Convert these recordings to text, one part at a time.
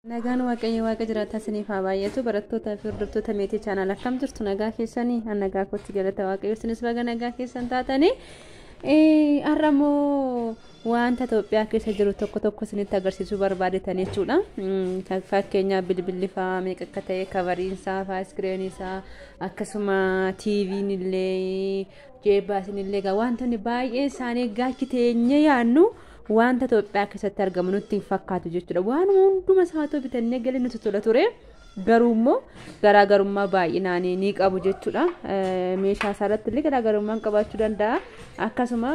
Nagaan waaqayyo waaqa jiraata isiniif haa baay'atu barattoota fi hordoftoota meetii chaanaal akkam jirtu nagaa keessanii nagaa kootti galata waaqayyo isinis baga nagaa keessan taatanii har'amoo wanta Itoophiyaa keessa jiru tokko isinitti agarsiisuu barbaadetanii jechuudha. Fakkeenyaaf bilbilli faa meeqa akka ta'e kavariin isaa faa iskiriinii isaa akkasuma TV'n illee jeebaasin illee wantoonni baay'ee isaanii gaachiteenye yaannu wanta Itoophiyaa keessatti argamu nutti fakkaatu jechuudha. Waan hunduma isaatu bitannee galii nuti tola ture garuu immoo garaagarummaa baay'inaan ni qabu jechuudha. Meeshaa isaarratti illee garaagarummaan qabaachuu danda'a. Akkasuma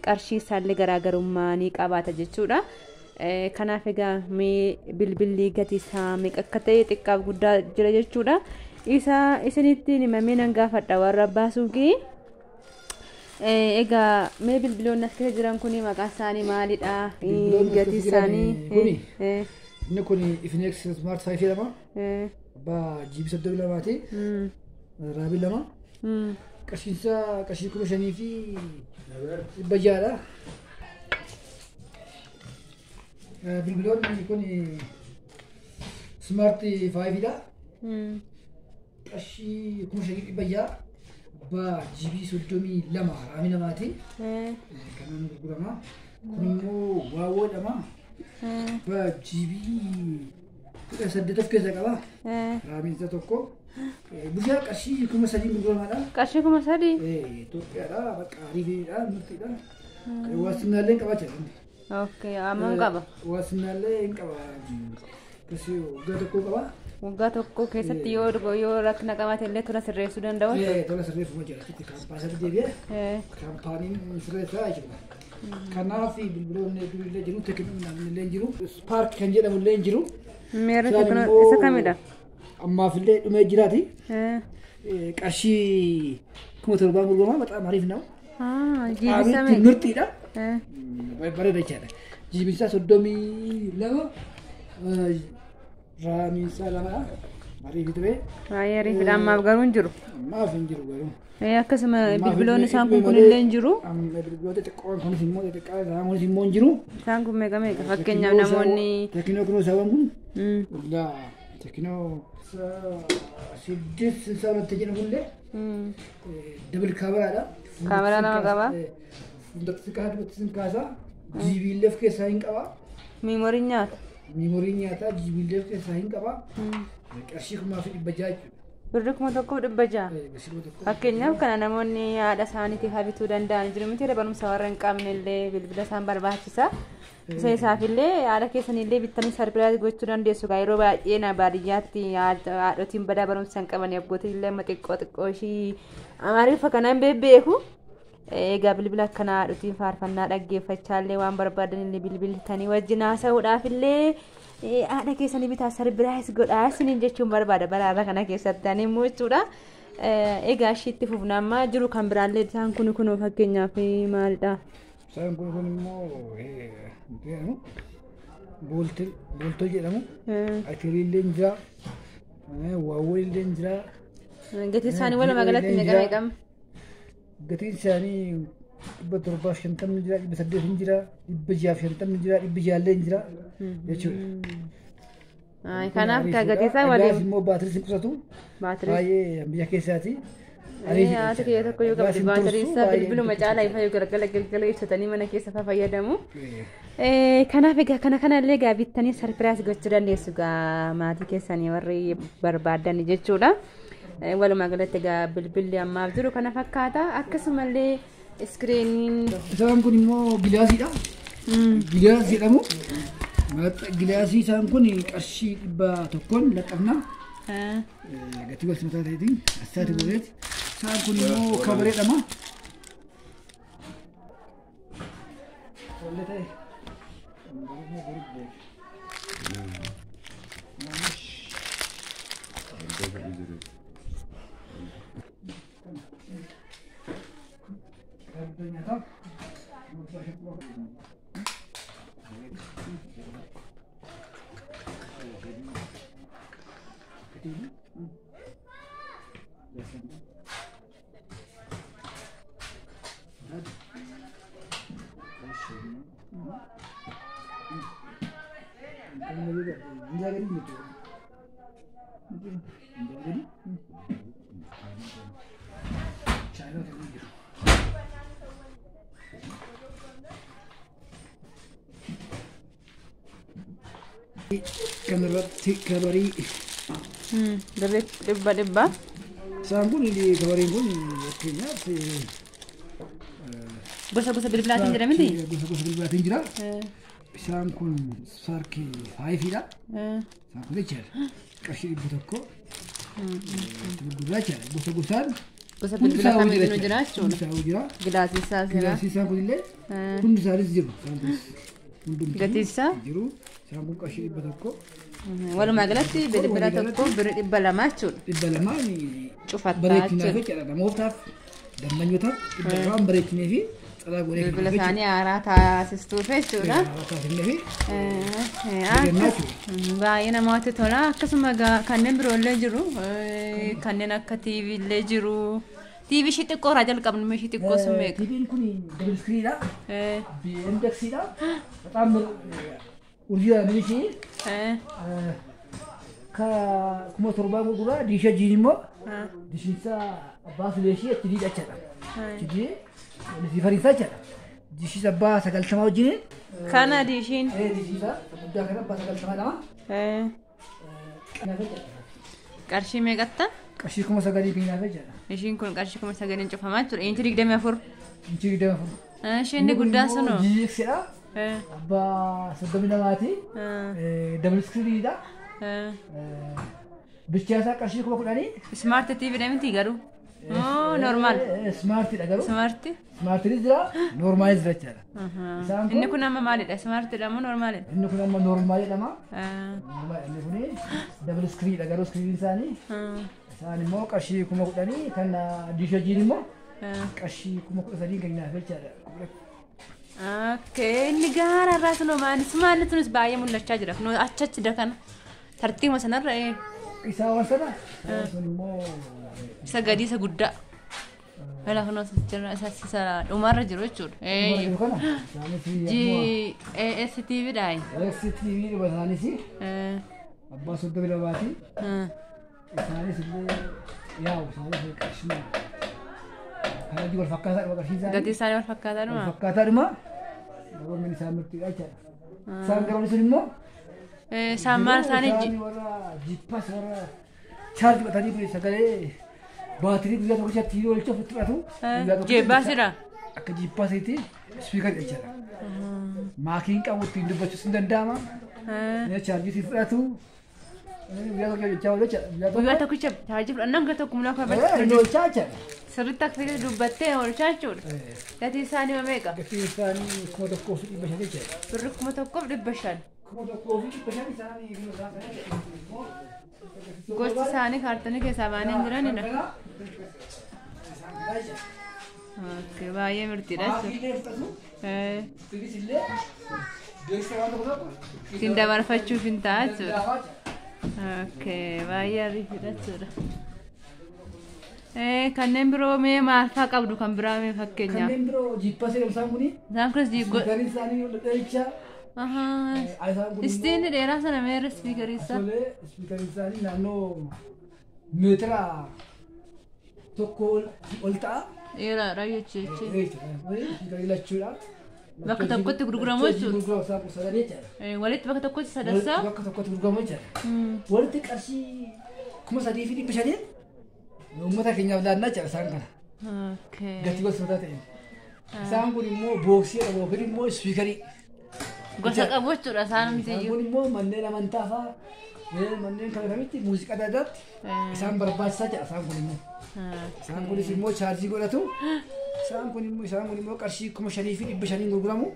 qarshii isaallee garaagarummaa ni qabaata jechuudha. Kanaaf egaa bilbilli gatii isaa meeqa akka ta'e xiqqaaf guddaa jira jechuudha. Isa isinitti himamee nan gaafadha warra baasuuki. Egaa mee bilbiloonni as keessa jiran kuni maqaan isaanii maalidha? Gatii isaanii inni kun Infinix Smart 5 jedhama. GB 32ti. Raabii 2. Qarshiinsa qarshii 5,000 fi 600dha. Bilbiloonni kun Smart 5dha. Qarshii 5,600 GB 32 Raabii 2ti. Kanan gurgurama. Kun immoo Huawei jedhama. GB 18 of keessa qaba. Raabiin isa tokko. Biyya qarshii 3,000 gurguramaadha. Qarshii 3,000? Itoophiyaadha. Bakka ariifiidha. Murtiidha. Waasinaallee qabaachaa jirti. Okay, amma qaba. Waasinaallee hin qaba. Qarshii waggaa tokko qaba. Waggaa tokko keessatti yoo rakkina qabaate illee tola sirreessuu danda'u. Tola sirreeffama jira. Kaampaasatti deebi'ee kaampaaniin sirreessaa jechuudha. Kanaaf bilbiloonni hedduun illee jiru, teekinoon illee jiru, Spark kan jedhamu illee jiru. Meerri teekinoon isa kamidha? Ammaaf illee dhumee jiraati. Qarshii 7,000 gurgurama baxaam ariif nama. Jiibisa mee? Murtiidha. Bareeda jechaadha. Jiibisa 32 Raabiin isaa 2dha. Ariif ture. Baay'ee ariifidha ammaaf garuu hin jiru. Ammaaf hin jiru garuu. Akkasuma bilbiloonni isaan kun illee hin jiru. Bilbiloota xiqqoon kunis immoo xixiqqaa isaan kunis immoo hin jiru. Isaan kun meeqa fakkeenyaaf namoonni. Teekinoo kunoo isaawwan kun. Egaa teekinoo 6 jedhamullee. Dabil kaameraadha. Kaameraa nama qaba. Fuuldratti kaasaa. GB illee of keessaa hin qaba. Miimoriin nyaata. Miimoriin nyaataa GB illee of keessaa hin qaba. Qarshii 1,600 jechuudha. Birri 1,600. Fakkeenyaaf kana namoonni haadha isaaniitiif bituu danda'an jiru miti barumsa warra hin qabne illee bilbila isaan barbaachisa. Isaaf illee haadha keessan illee bittanii sarpiraayiz gochuu dandeessu. Yeroo baay'ee na baadiyyaatti haadhotiin badaa barumsa hin qaban abbootiin illee xiqqoo ishii Amaariffa kanaan beeku. Egaa bilbila akkana haadhotiin faarfannaa dhaggeeffachaa illee waan barbaadan illee bilbiltanii wajjin haasa'uudhaaf illee haadha keessanii bitaa sarpiraayiz godhaa isiniin jechuun barbaada baraarra kana keessatti ani immoo jechuudha. Egaa ishiitti fufnammaa jiru kan biraallee isaan kun fakkeenyaaf maalidha? Isaan kun immoo booltoo jedhamu. Atirii illee jira. Huawei illee jira. Gatiin isaanii walumaa galatti meeqa? Gatiin isaanii 750 jira, 800 jira, 650 jira, 600 jira jechuudha. Kanaaf gatii isaa waliin. Immoo baatirii sin qusatu. Baay'ee biyya keessaati. Haati kiyya tokko yoo qabdi baatirii isaa bilbiluma caalaa ifa yoo galgala ibsatanii mana keessa fayyadamu. Kanaaf egaa kana illee egaa bittanii sarpiraayiz gochuu dandeessu egaa maatii keessanii warri barbaadan jechuudha. Walumaa galatti egaa bilbilli ammaaf jiru kana fakkaata. Akkasumallee iskiriiniin. Isaan kun immoo gilaasiidha. Gilaasii jedhamu. Gilaasii isaan kun qarshii 100 laqqabna. Gatii wal simataa ta'eetiin asaati godheeti. Isaan kun immoo kabaree jedhama. Injaa gadi miti. Injaa gadi. Chaaloo ta'uu jiru. Kanarratti kabarii. Dhibba. Isaan kun kabariin kun fakkeenyaaf Gosa bilbilaatiin jira miti? gosa bilbilaatiin jira. Isaan kun saarkii 5dha. Isaan kun jechaadha. Qarshii 100 gurguraachaadha. Gosaan Gosa bilbilaa kamiyyuu jira jechuudha. hundisaahu jira. Gilaasii isaas jira. Gilaasii isaan kunillee hundi isaanis jiru. Gatii isaa? Jiru. Isaan kun qarshii 100. Walumaa galatti bilbila tokko birrii 200 jechuudha. 200 Cufataa bareechinaaf jechuudha. jechaadha. Namootaaf dambanyotaaf 200 bareechinee fi calaa godhee Bilbila isaanii haaraa taasistuuf jechuudha. Baay'ee namatti tola. Akkasuma kanneen biroollee jiru. Kanneen akka TV illee jiru. TV ishee xiqqoo irraa jalqabnu ishee xiqqoo sun meeqa? TV'n kun double screen-dha. BMX-dha. Bexaam urjii ishee ka 1700 gurguraa diisha jiin immoo diishinsa abbaa fileeshii achi diidhachaadha. Achi dii Rifariisa jechuudha. Diishisa abbaa 90 wajjin. Kana diishiin. Diishisa guddaa kana abbaa 92. Qarshii meeqatta? Qarshii 9,000 keenyaaf jechuudha. Ishiin kun qarshii 9,000 cufamaa jechuudha. Inchi 24. Inchi 24. Isheen guddaan sunoo. GX-dha. Abbaa 32ti. Double screen-dha. Bichaasaa qarshii 10,000. Smart TV dha miti garuu. Normal. Smartidha garuu. Smart. Smartinis jira, normaalis jira jechuudha. Inni kun amma maalidha? Smartidha moo normaalidha? Inni kun amma normaalidha ma. Inni kun double screen-dha garuu screen isaanii. Isaan immoo qarshii 10,000 kan diisha jiin immoo qarshii 13,000 keenyaaf jechuudha. Inni gaara irraa sunoo maalli sunis baay'ee mul'achaa jira. Achachi kana tartiibuma sanarra isaa waan sana sun immoo isa gadi isa guddaa. Wala kunoo isa dhumarra jiru jechuudha. GSTV dha. GSTV dhuba isaanis abbaa 32ti. Isaanis illee yaa'u isaanis qarshii kana wal fakkaataadhuma qarshii isaanii. Gatii isaanii wal fakkaataadhuma. Wal fakkaataadhuma. Namoonni isaan murtiidha jechuudha. Isaan garoonni sun immoo Sammaan isaanii warra jippas warra chaarji godhatanii ture sagalee baatirii guyyaa tokko keessatti yoo olcha ofitti fudhatu. Jeebbaasira. Akka jippaasitti spiikarii jechuudha. Maakiin qabu ittiin dubbachuus ni danda'ama. Chaarjii itti fudhatu. Guyyaa tokko jechaa oolu jechuudha. Guyyaa tokkicha chaarjii fudhannaan gara tokko mul'aa Ni olchaa jechuudha. sirriitti akka fedhe dubbattee oolchaa jechuudha. Gatii isaanii meeqa? Gatii isaanii 1,500 jechuudha. Birri 1,500. Gosti isaanii kaartoonii keessaa baanii jiranidha. Baay'ee mirtiidha jechuudha. Ittiin dabarfachuuf hin ta'a jechuudha. Baay'ee ariifidha jechuudha. Kanneen biroo mee maal fa'aa qabdu kan biraa mee fakkeenyaaf? Kanneen biroo jiippasee isaan kuni. Isaan kunis Spiikarii isaanii dheericha. Istiin dheeraa sana meerre spiikarii isaa? Spiikarii isaanii naannoo meetira tokko ol ta'a. Dheeraadha jechuudha. Spiikarii lachuudha. Bakka tokkotti gurguramu jechuudha. Walitti bakka tokkotti sadarsaa? Bakka tokkotti gurguramu jechuudha. Walitti qarshii 3,500 uummata keenyaaf laannaa jira isaan kana. Gatii gosa mataa ta'e. Isaan kun immoo booksii qabu yookiin immoo spiikarii. Gosa qabu jechuudha isaan mitiyyuu. Isaan kun immoo manneen amantaa fa'aa manneen kana kamitti muuziqaa adda addaatti isaan barbaachisaa jira isaan kun immoo. Isaan kunis immoo chaarjii godhatu. Isaan kun immoo qarshii 5,500 gurguramu.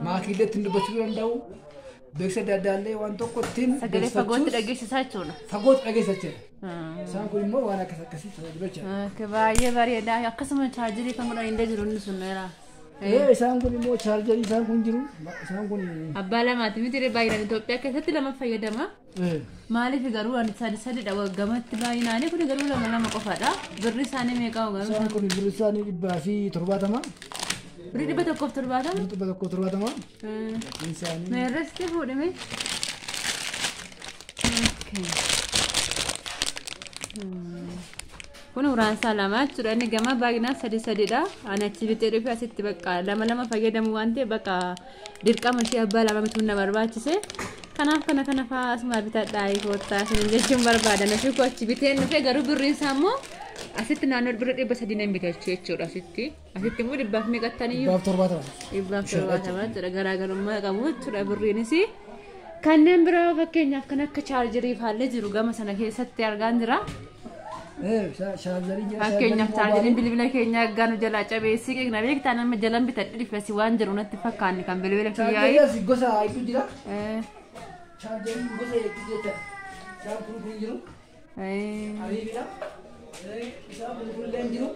Maakiillee ittiin dubbachuu danda'u. Beeksisa adda addaallee waan tokko ittiin sagalee fagootti dhageessisaa jechuudha. Fagootti dhageessisaa jechuudha. Isaan kun immoo waan akkasii tajaajilu jechuudha. Baay'ee bareeda. Akkasuma chaarjirii kan godhan illee jiru inni sun dheeraa. Isaan kun immoo chaarjarii isaan kun jiru. Isaan kun abbaa lamaati miti baay'inaan Itoophiyaa keessatti lama fayyadama. Maaliif garuu sadidha waggamatti baay'inaanii kun garuu lama qofaadha. Birri isaanii meeqa garuu? Isaan kun birri isaanii 170. Birri 170? 170. Meerresti fuudhame? Kun uraan salama jechuudha inni gama baay'inaan sadidha ani achi bitee dhufe asitti bakka lama fayyadamu waan ta'eef bakka dirqama ishee abbaa lama bituun na barbaachise kanaaf kana fa'aa asuma bitadhaa koottaa isin jechuun barbaadan fi ko achi bitee dhufe garuu birriin isaa immoo asitti naannoo birra 300 nan bitachuu jechuudha asitti immoo 100 meeqattaniyyuu 170 jechuudha garaagarummaa qabu jechuudha birriinis kanneen biroo fakkeenyaaf kan akka chaarjerii faallee jiru gama sana keessatti argaan jira. Fakkeenyaaf chaarjeriin bilbila keenya gaanu jalaa cabeessii qeeqna beektaa nama jalan bitadhi dhifasi waan jiru natti fakkaanni kan bilbila kiyyaa'ee. Chaarjeriin gosa hedduu jira. Chaarjeriin gosa hedduu jira. Isaan kun jiru. Ariifidha. Isaan kun illee jiru.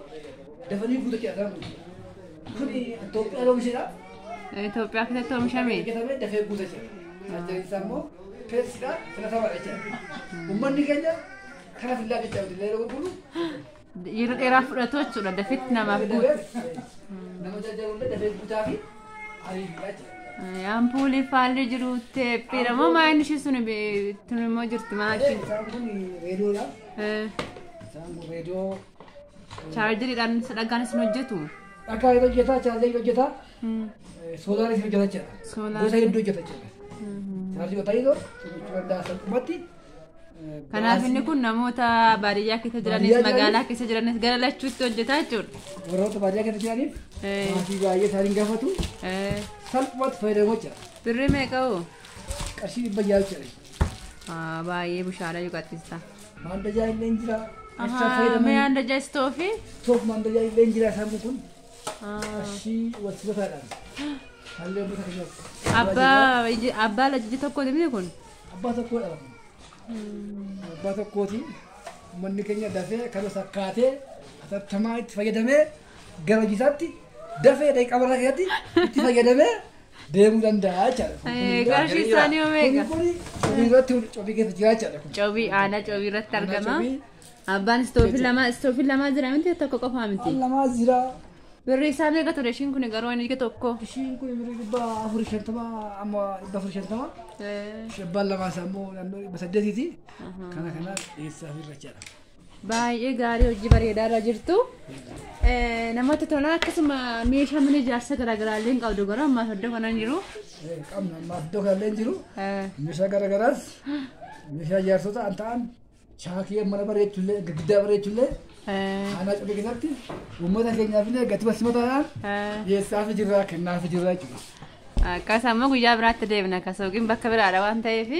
Dafanii guutuu kun Itoophiyaa oomishedha. Itoophiyaa keessatti oomishame. Dafee guutuu jira. Chaarjeriin isaa immoo feesiidha. Filatamaadha jechuudha. Uummanni keenya kana filaa jecha illee gurguru yeroo dheeraa fudhatu jechuudha dafetti namaaf guutu nama jajjaruullee dafee guutaa fi ariifidha jechuudha. Ampuulii faallee jiru teephiidha moo maa inni ishee sun immoo jirti maashii. Isaan kun reediyoodha. Isaan kun reediyoo. Chaarjeriidhaan dhagaan isin hojjetu. Dhagaa hojjetaa chaarjerii hojjetaa. Soolaarii isin hojjeta jechuudha. Gosa hedduu hojjeta jechuudha. Chaarjii ta'ee danda'a salphumatti. Kanaaf inni kun namoota baadiyyaa keessa jiranis magaalaa keessa jiranis gara lachuutti hojjetaa jechuudha. Warroota baadiyyaa keessa jiraniif maatii baay'ee isaanii gaafatu salphumatti fayyadamu jechuudha. Birrii meeqa hoo? Qarshii 100 jechuudha. Baay'ee bushaadha yuuqattista. Maandajaa illee jira. Mee maandajaa istoofii? Istoof maandajaa illee jira isaan kun. Qarshii walsibataadhaan. Haallee uummata keenyaatti. Abbaa lajjii tokkooti miti kun? Abbaa tokkodha. Abbaa tokkooti uummanni keenya dafee kan sakkaatee atattamaa itti fayyadamee gara hojiisaatti dafee daqiiqaa bara keessatti itti fayyadamee deemuu danda'a jechuudha. Qarshii isaanii meeqa? Cobii irratti cobii keessa jira jechuudha. Cobii aadaa cobii irratti argama. Abbaan istoofii lama jira miti tokko qofaa miti. Lama jira. Birri isaa meeqa ture ishiin kun garuu inni tokko. Ishiin kun birri 450 amma 450. Shabbaan lama isaa immoo naannoo 800ti. Kana dhiyeessaa fi irra baay'ee gaarii hojii bareedaa irra jirtu. Namoota tola akkasuma meeshaa mana ijaarsa garaagaraa illee qabdu garuu ammaas iddoo kana jiru. Qabna ammaas iddoo kana illee jiru. Meeshaa garaagaraas meeshaa ijaarsota an ta'an shaakii mana bareechullee giddaa bareechullee. Ana cobii keessatti uummata keenyaaf illee gatii walsimataadhaan dhiyeessaa fi jirra kennaa fi jirra jechuudha. Akkasuma guyyaa biraatti deemna akkasumas bakka biraadha waan ta'eef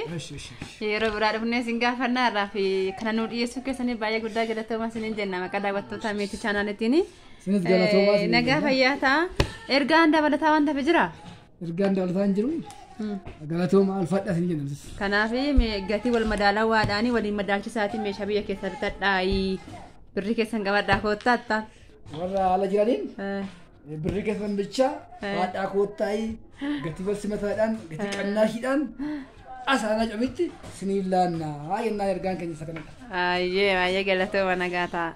yeroo biraa dhufnee isin gaafannaa irraa fi kana nu dhiyeessuu keessanii baay'ee guddaa galatoomaa isiniin jenna maqaa daawwattoota meetii chaanaalitiin. Isinis galatoomaa isin nagaa fayyaa ta'a. Ergaan dabalataa waan ta'eef jira. Ergaan dabalataa hin jiru. Galatoomaa alfaadhaa isin jenna. Kanaaf gatii wal madaalawaadhaan waliin madaalchisaatiin meeshaa biyya keessa bitadhaa birri keessan qabadhaa koottaattaa. Warra haala jiraniin birri keessan bicha haadhaa koottaa'ii gatii walsimataadhaan gatii qannaashiidhaan asaana cobitti isiniin laannaa jennaan ergaan keenya isa kanadha. Baay'ee galatooma nagaa ta'a.